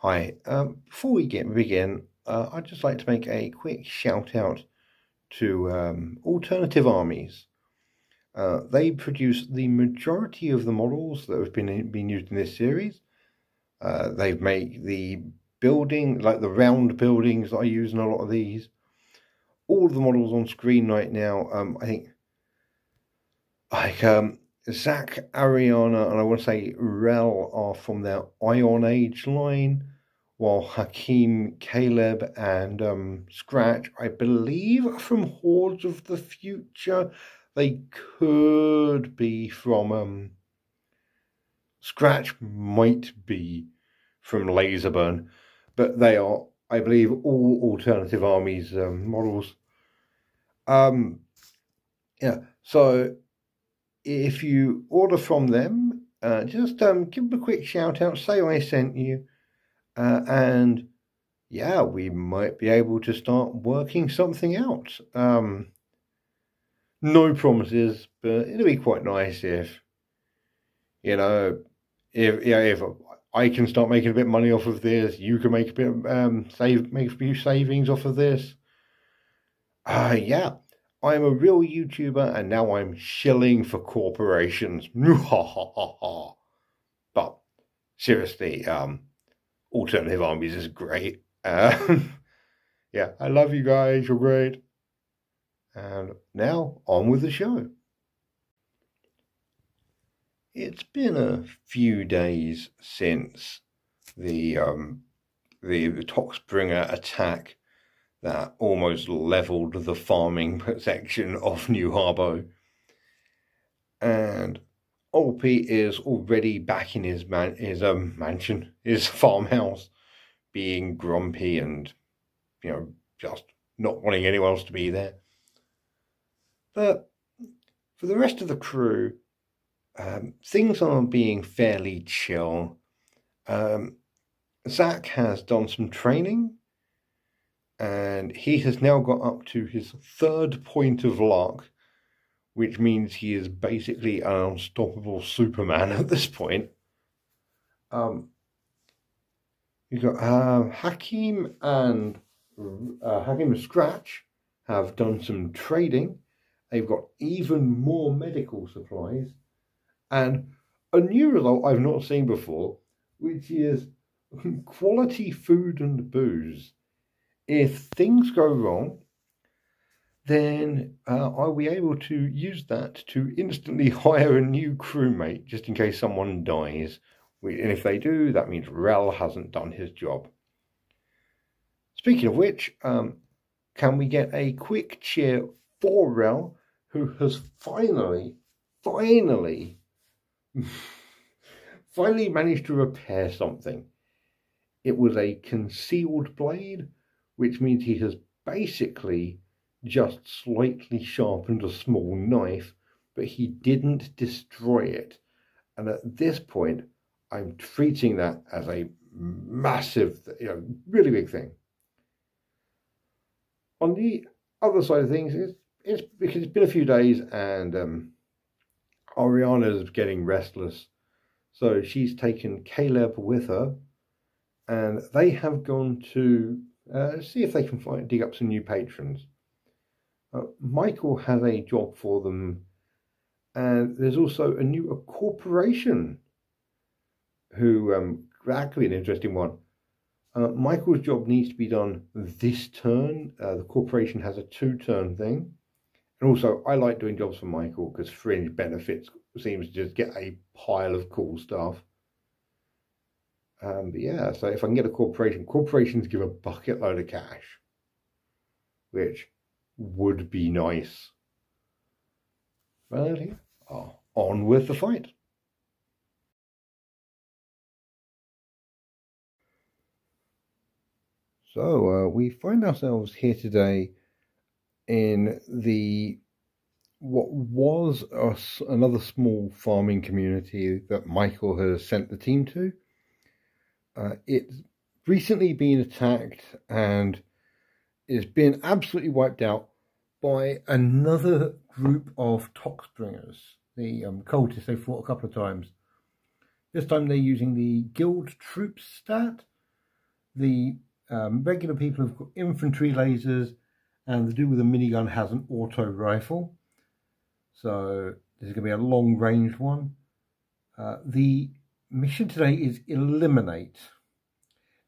Hi, before we begin, I'd just like to make a quick shout out to Alternative Armies. They produce the majority of the models that have been used in this series. They've made the building, like the round buildings that I use in a lot of these. All of the models on screen right now, I think, like Zach, Ariana, and I want to say Rel are from their Ion Age line, while Hakeem, Caleb, and Scratch, I believe, are from Hordes of the Future. They could be from Scratch might be from Laserburn, but they are, I believe, all Alternative Armies models. Yeah, so if you order from them, just give them a quick shout out, say I sent you, and yeah, we might be able to start working something out. No promises, but it'll be quite nice if, you know, if I can start making a bit of money off of this, you can make a bit make a few savings off of this. Yeah, I'm a real YouTuber and now I'm shilling for corporations. But seriously, Alternative Armies is great. Yeah, I love you guys. You're great. And now on with the show. It's been a few days since the Toxbringer attack that almost leveled the farming section of New Harbour, and Old Pete is already back in his mansion, his farmhouse, being grumpy and just not wanting anyone else to be there. But for the rest of the crew, things are being fairly chill. Zach has done some training, and he has now got up to his 3rd point of luck, which means he is basically an unstoppable Superman at this point. You've got Hakeem and Scratch have done some trading. They've got even more medical supplies, and a new result I've not seen before, which is quality food and booze. If things go wrong, then are we able to use that to instantly hire a new crewmate just in case someone dies? And if they do, that means Rel hasn't done his job. Speaking of which, can we get a quick cheer for Rel, who has finally managed to repair something? It was a concealed blade, which means he has basically just slightly sharpened a small knife, but he didn't destroy it. And at this point, I'm treating that as a massive, really big thing. On the other side of things, it's because it's been a few days and Ariana's getting restless. So she's taken Caleb with her, and they have gone to see if they can dig up some new patrons. Michael has a job for them, and there's also a corporation who that could be an interesting one. Michael's job needs to be done this turn. The corporation has a 2-turn thing. And also, I like doing jobs for Michael because fringe benefits seems to just get a pile of cool stuff. But yeah, so if I can get a corporations give a bucket load of cash, which would be nice. Well, yeah, on with the fight. So we find ourselves here today in what was another small farming community that Michael has sent the team to. It's recently been attacked and it's been absolutely wiped out by another group of Toxbringers, the cultists. They fought a couple of times. This time they're using the guild troops stat, the regular people have got infantry lasers, and the dude with a minigun has an auto rifle. So this is going to be a long-range one. The mission today is Eliminate.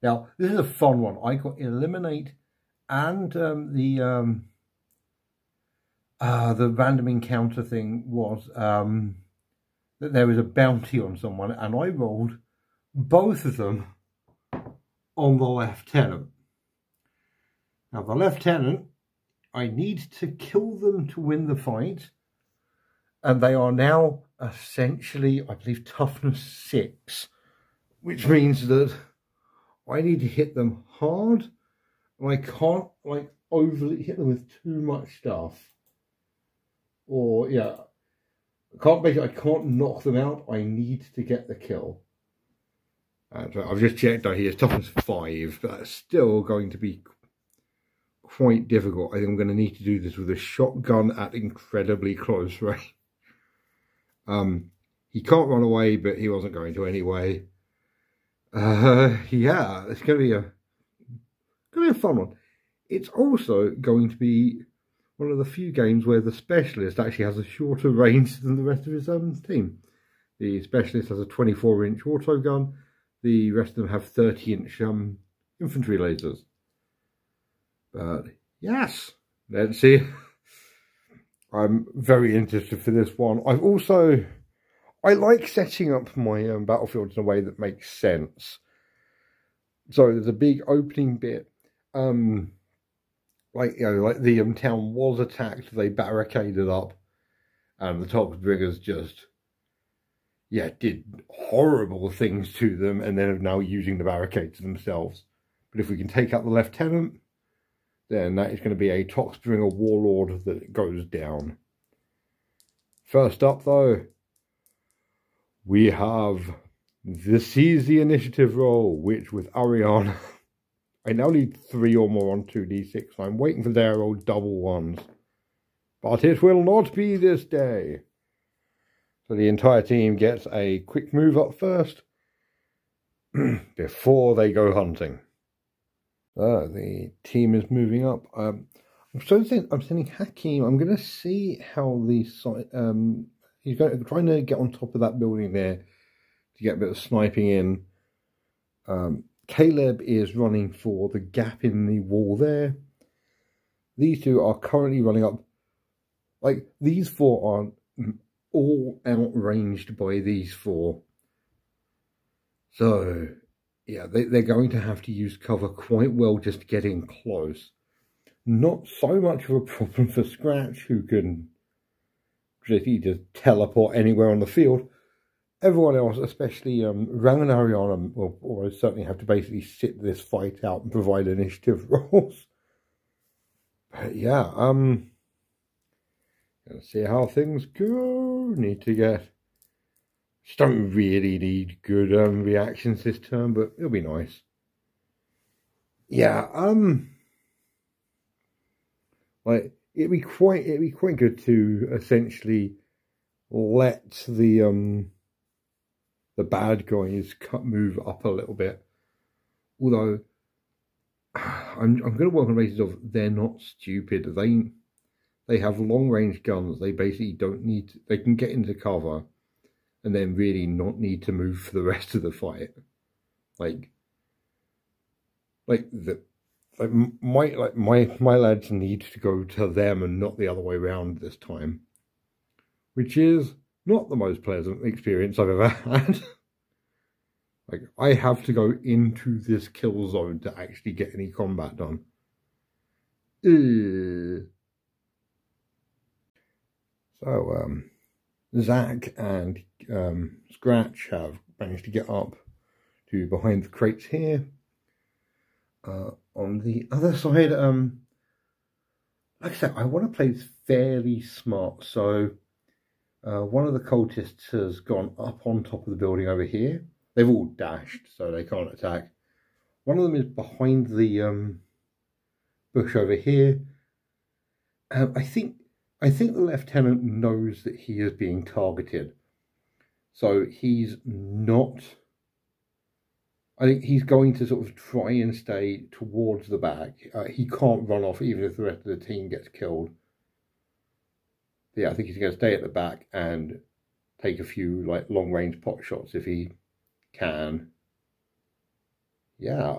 Now, this is a fun one. I got Eliminate and the random encounter thing was that there was a bounty on someone, and I rolled both of them on the lieutenant. Now, the lieutenant, I need to kill them to win the fight, and they are now essentially, I believe, toughness 6, which means that I need to hit them hard, and I can't like overly hit them with too much stuff. Or yeah, I can't knock them out. I need to get the kill. I've just checked out here, toughness 5, but that's still going to be quite difficult. I think I'm going to need to do this with a shotgun at incredibly close range. He can't run away, but he wasn't going to anyway. Yeah, it's going to be a fun one. It's also going to be one of the few games where the specialist actually has a shorter range than the rest of his team. The specialist has a 24-inch auto gun. The rest of them have 30-inch infantry lasers. But yes, let's see. I'm very interested for this one. I like setting up my battlefields in a way that makes sense. So there's a big opening bit. Like the town was attacked, they barricaded up, and the Toxbringers just, did horrible things to them, and then are now using the barricades themselves. But if we can take out the lieutenant, then that is going to be a Toxbringer warlord that goes down. First up, though, we have the Seize the Initiative roll, which with Ariane, I now need 3 or more on 2d6. I'm waiting for their old double ones. But it will not be this day. So the entire team gets a quick move up first before they go hunting. The team is moving up. I'm sending Hakim. I'm going to see how the site. He's trying to get on top of that building there to get a bit of sniping in. Caleb is running for the gap in the wall there. These two are currently running up. Like, these 4 are all outranged by these 4. So, yeah, they're going to have to use cover quite well just to get in close. Not so much of a problem for Scratch, who can just teleport anywhere on the field. Everyone else, especially Ram and Ariana, will certainly have to basically sit this fight out and provide initiative rolls. But yeah, let's see how things go. Just don't really need good reactions this turn, but it'll be nice. Yeah, like it'd be quite good to essentially let the bad guys move up a little bit. Although I'm going to work on the basis of they're not stupid. They have long range guns. They basically don't need to, they can get into cover and then really not need to move for the rest of the fight. My lads need to go to them and not the other way around this time, which is not the most pleasant experience I've ever had. Like, I have to go into this kill zone to actually get any combat done. So, Zach and Scratch have managed to get up to behind the crates here. On the other side, like I said, I want to play this fairly smart. So, one of the cultists has gone up on top of the building over here. They've all dashed, so they can't attack. One of them is behind the bush over here. I think the lieutenant knows that he is being targeted, so he's not I think he's going to sort of try and stay towards the back. He can't run off even if the rest of the team gets killed. But yeah, I think he's going to stay at the back and take a few like long range pot shots if he can. Yeah,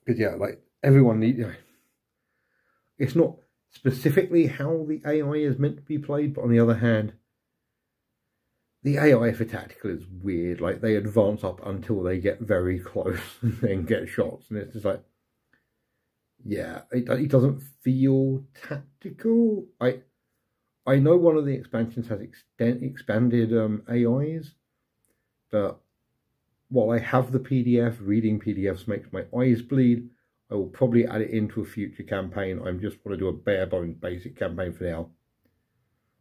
because yeah, like everyone needs. It's not specifically how the AI is meant to be played, but on the other hand, the AI for tactical is weird. Like they advance up until they get very close and then get shots, and it's just like, yeah, it doesn't feel tactical. I know one of the expansions has expanded AIs, but while I have the PDF, reading PDFs makes my eyes bleed. I will probably add it into a future campaign. I just want to do a bare bones basic campaign for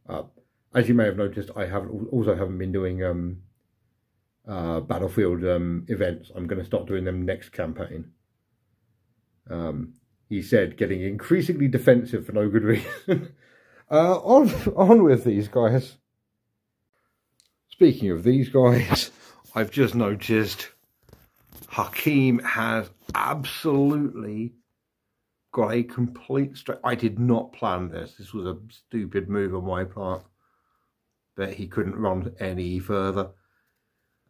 now. As you may have noticed, I haven't been doing battlefield events. I'm going to start doing them next campaign. He said, getting increasingly defensive for no good reason. On with these guys. Speaking of these guys, I've just noticed Hakim has absolutely got a complete straight. I did not plan this. This was a stupid move on my part. But he couldn't run any further.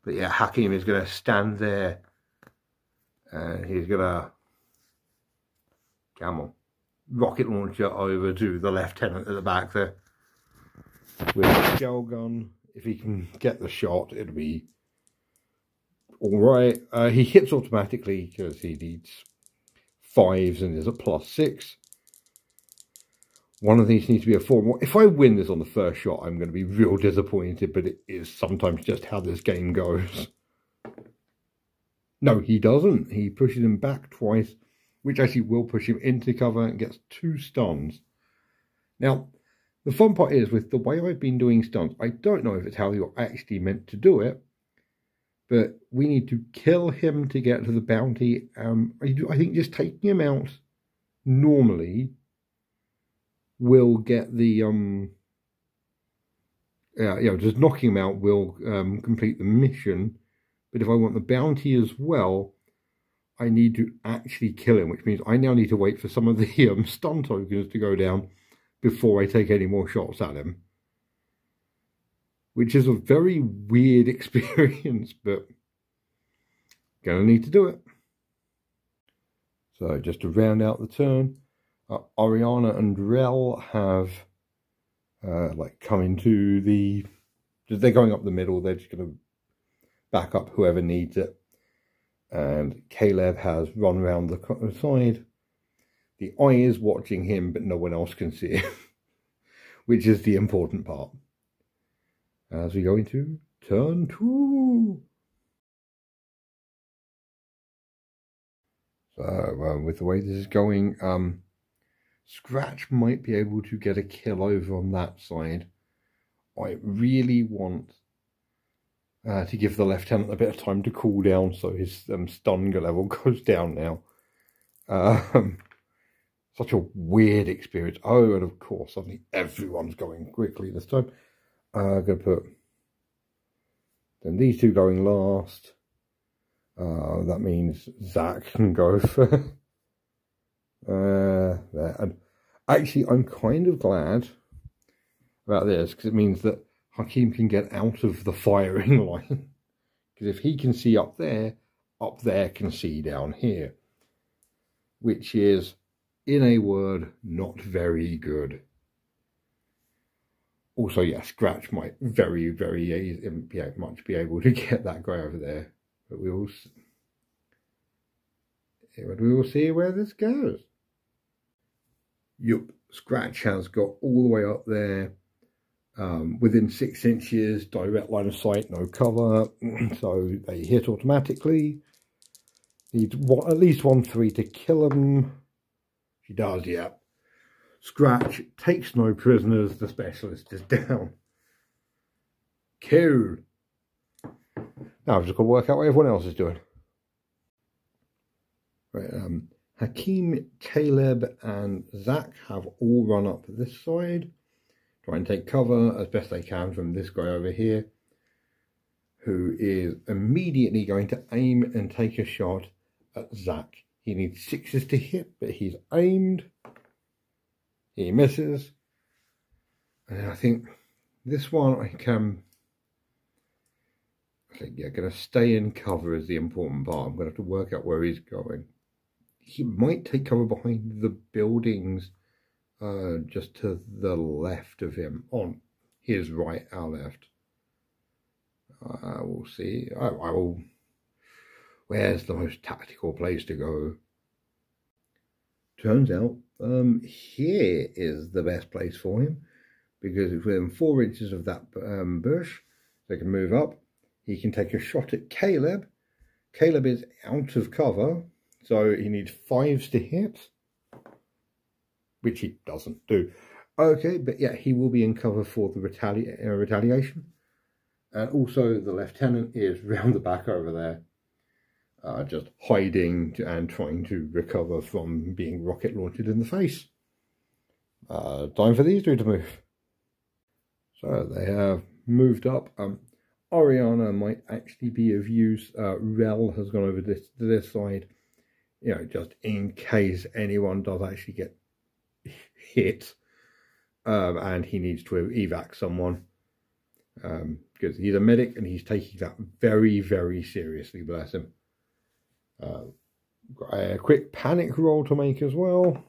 But yeah, Hakim is going to stand there. And he's going to, come on, rocket launcher over to the lieutenant at the back there. With a shell gun. If he can get the shot, it'll be alright. He hits automatically because he needs 5s and is a +6. One of these needs to be a 4. If I win this on the first shot, I'm going to be real disappointed, but it is sometimes just how this game goes. No, he doesn't. He pushes him back twice, which actually will push him into cover and gets 2 stuns. Now, the fun part is, with the way I've been doing stuns, I don't know if it's how you're actually meant to do it, but we need to kill him to get to the bounty. I think just taking him out normally will get the just knocking him out will complete the mission. But if I want the bounty as well, I need to actually kill him, which means I now need to wait for some of the stun tokens to go down before I take any more shots at him, which is a very weird experience, but gonna need to do it. So just to round out the turn, Oriana and Rel have come into the, they're going up the middle. They're just going to back up whoever needs it. And Caleb has run around the side. The eye is watching him, but no one else can see him, which is the important part. As we go into turn 2. So with the way this is going, Scratch might be able to get a kill over on that side. I really want to give the lieutenant a bit of time to cool down so his stun level goes down now. Such a weird experience. Oh, and of course, suddenly everyone's going quickly this time. I'm going to put then these two going last. That means Zach can go for there. And actually, I'm kind of glad about this because it means that Hakim can get out of the firing line. Because if he can see up there can see down here, which is, in a word, not very good. Also, yeah, Scratch might very, very much be able to get that guy over there. But we will see where this goes. Yup, Scratch has got all the way up there, within 6 inches, direct line of sight, no cover, so they hit automatically. Need at least 1-3 to kill them. She does, yeah. Scratch takes no prisoners, the specialist is down. Cool. Now I've just got to work out what everyone else is doing. Right, Hakim, Caleb and Zach have all run up this side. Try and take cover as best they can from this guy over here, who is immediately going to aim and take a shot at Zach. He needs 6s to hit, but he's aimed. He misses. And I think this one I think, yeah, going to stay in cover is the important part. I'm going to have to work out where he's going. He might take cover behind the buildings just to the left of him, on his right, our left. We'll see. I will. Where's the most tactical place to go? Turns out, here is the best place for him, because it's within 4 inches of that bush. They can move up. He can take a shot at Caleb. Caleb is out of cover, so he needs 5s to hit, which he doesn't do. Okay, but yeah, he will be in cover for the retaliation. And also the lieutenant is round the back over there, just hiding and trying to recover from being rocket launched in the face. Time for these two to move. So they have moved up. Oriana might actually be of use. Rel has gone over to this side, you know, just in case anyone does actually get hit, and he needs to evac someone, because he's a medic and he's taking that very, very seriously, bless him. Got a quick panic roll to make as well.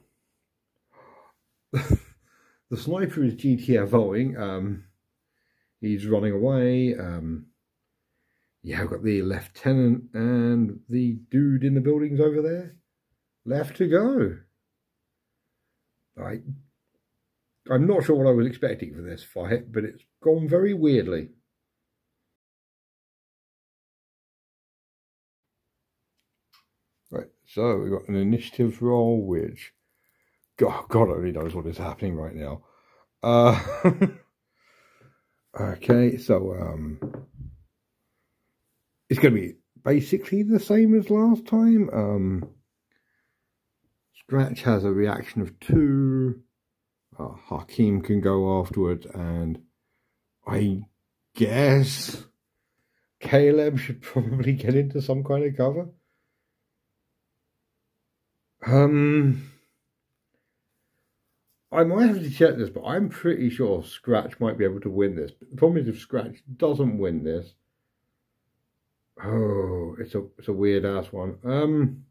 The sniper is GTFOing. He's running away. Yeah, I've got the lieutenant and the dude in the buildings over there left to go. I'm not sure what I was expecting for this fight, but it's gone very weirdly. Right, so we've got an initiative roll, which God only knows what is happening right now. Okay, so it's going to be basically the same as last time. Scratch has a reaction of 2. Hakim can go afterwards, and I guess Caleb should probably get into some kind of cover. I might have to check this, but I'm pretty sure Scratch might be able to win this. But the problem is if Scratch doesn't win this, oh, it's a weird ass one. I'm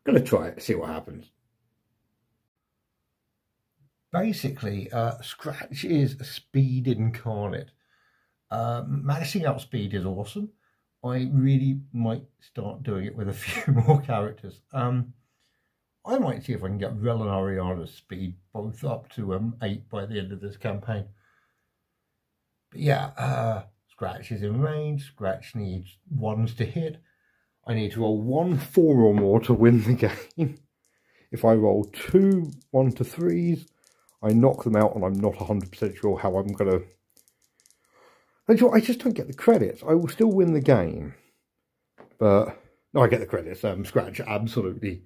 gonna try it, see what happens. Basically, Scratch is speed incarnate. Maxing out speed is awesome. I really might start doing it with a few more characters. I might see if I can get Rel and Ariana's speed both up to 8 by the end of this campaign. But yeah, Scratch is in range. Scratch needs 1s to hit. I need to roll 1 4 or more to win the game. If I roll 2 1 to 3s, I knock them out, and I'm not 100% sure how I'm going to... I just don't get the credits. I will still win the game. But, no, I get the credits. Scratch, absolutely.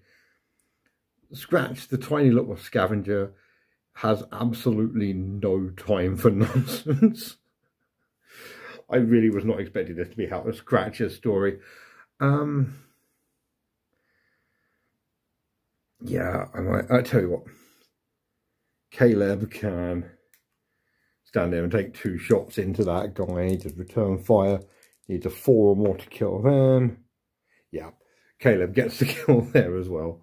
Scratch, the tiny little scavenger, has absolutely no time for nonsense. I really was not expecting this to be how a Scratch's story. Yeah, I tell you what. Caleb can stand there and take 2 shots into that guy, just return fire. Needs a 4 or more to kill them. Yeah, Caleb gets the kill there as well.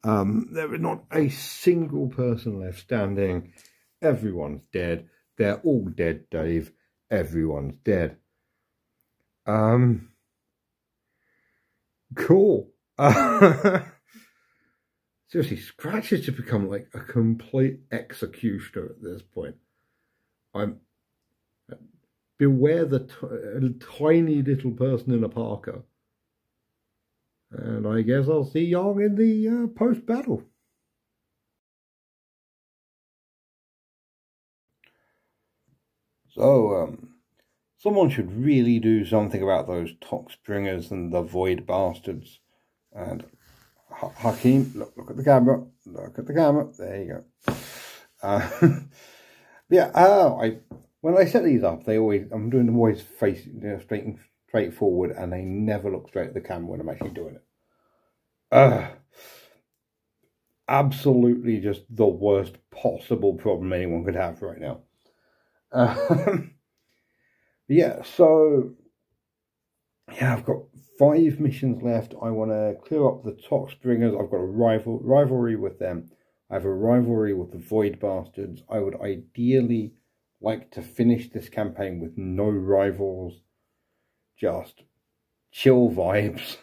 There is not a single person left standing. Everyone's dead. They're all dead, Dave. Everyone's dead. Cool. Seriously, Scratch has just become like a complete executioner at this point. Beware the tiny little person in a parka. And I guess I'll see y'all in the post-battle. So, someone should really do something about those Toxbringers and the Void Bastards. And Hakim, look at the camera. Look at the camera. There you go. Yeah, when I set these up, I'm doing them always facing straight forward, and they never look straight at the camera when I'm actually doing it. Absolutely just the worst possible problem anyone could have right now. Yeah, so yeah, I've got 5 missions left. I want to clear up the Toxbringers. I've got a rivalry with them. I have a rivalry with the Void Bastards. I would ideally like to finish this campaign with no rivals. Just chill vibes.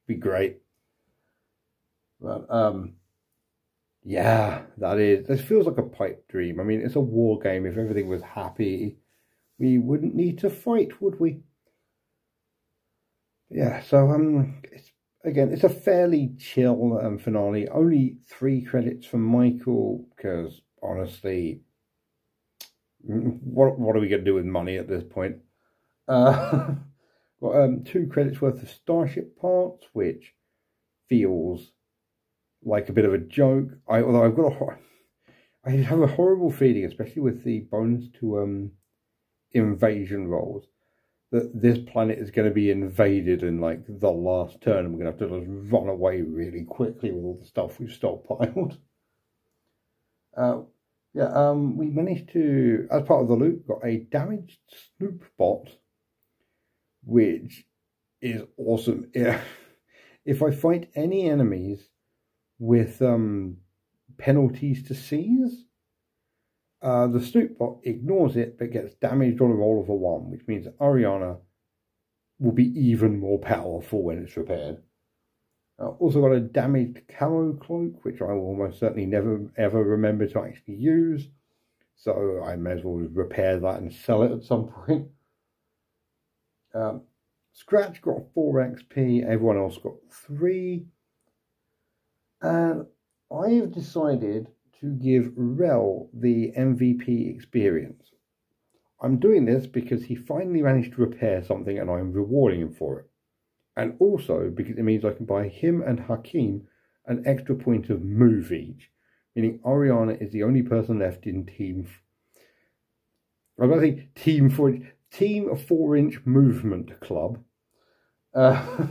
Be great. But yeah, this feels like a pipe dream. I mean, it's a war game. If everything was happy, we wouldn't need to fight, would we? Yeah, so it's a fairly chill finale. Only 3 credits from Michael, because honestly, what are we going to do with money at this point? Got 2 credits worth of Starship parts, which feels like a bit of a joke. Although I have a horrible feeling, especially with the bonus to invasion rolls, that this planet is going to be invaded in like the last turn, and we're going to have to just run away really quickly with all the stuff we've stockpiled. We managed to, as part of the loot, got a damaged snoop bot, which is awesome. Yeah. If I fight any enemies with penalties to seize, the snoop bot ignores it but gets damaged on a roll of a 1, which means that Ariana will be even more powerful when it's repaired. Also got a damaged camo cloak, which I will almost certainly never ever remember to actually use, so I may as well repair that and sell it at some point. Scratch got 4 XP, everyone else got 3. And I have decided to give Rel the MVP experience. I'm doing this because he finally managed to repair something and I'm rewarding him for it. And also because it means I can buy him and Hakim an extra point of move each, meaning Ariana is the only person left in Team 4-inch movement club. I've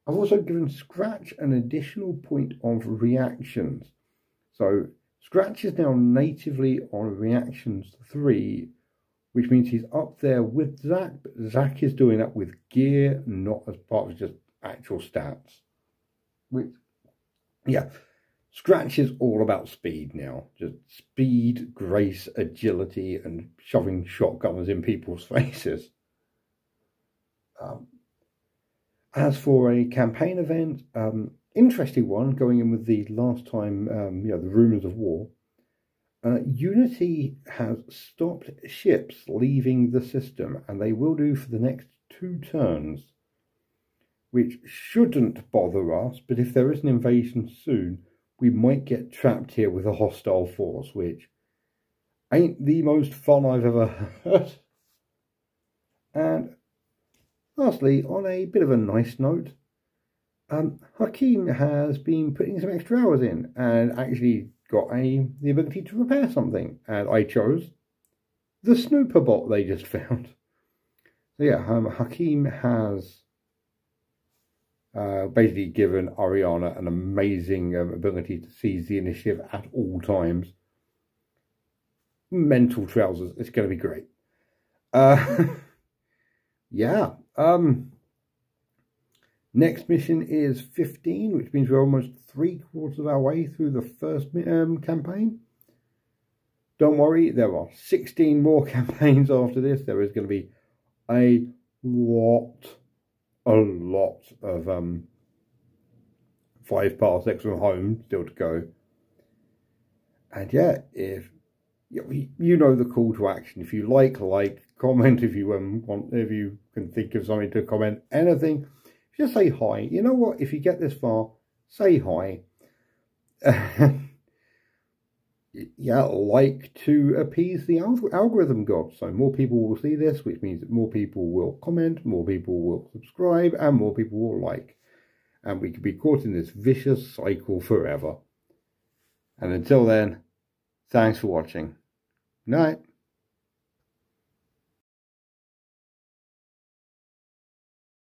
also given Scratch an additional point of reactions. So Scratch is now natively on reactions 3, which means he's up there with Zach, but Zach is doing that with gear, not as part of just actual stats. Which, yeah, Scratch is all about speed now. Just speed, grace, agility, and shoving shotguns in people's faces. As for a campaign event, interesting one, going in with the last time, the rumours of war. Unity has stopped ships leaving the system, and they will do for the next 2 turns, which shouldn't bother us, but if there is an invasion soon, we might get trapped here with a hostile force, which ain't the most fun I've ever heard. And lastly, on a bit of a nice note, Hakim has been putting some extra hours in and actually got the ability to repair something, and I chose the snooper bot they just found. So yeah, Hakim has basically given Ariana an amazing ability to seize the initiative at all times. Mental trousers, it's going to be great. Yeah. Next mission is 15, which means we're almost 3/4 of our way through the first campaign. Don't worry, there are 16 more campaigns after this. There is going to be a lot of 5 parsecs from home still to go. And yeah, if you know the call to action. If you like, comment. If you if you can think of something to comment, anything. Just say hi. You know what? If you get this far, say hi. Yeah, like to appease the algorithm god. So more people will see this, which means that more people will comment, more people will subscribe, and more people will like. And we could be caught in this vicious cycle forever. And until then, thanks for watching. Night.